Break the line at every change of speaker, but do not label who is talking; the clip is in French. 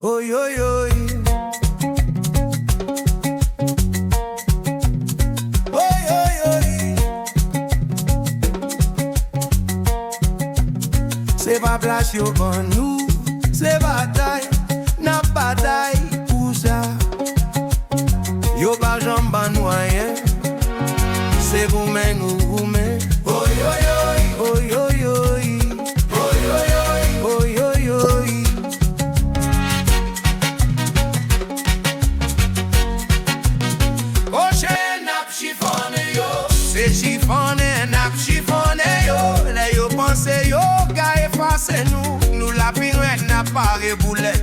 Oi, oi, oi. Oi, oi, oi. C'est pas place yo ban nous, c'est bataille, n'a bataille pour ça. Yo pas jambe ban nous rien, c'est vous-même ou vous-même. Oi, oi, oi. Oi, oi, oi. Oi, oi, oi. Oi, oi, oi. Se chifone, nap chifone yo. Le yo pense yo, ka efface nous. Nous la pirouette n'a pas reboulet.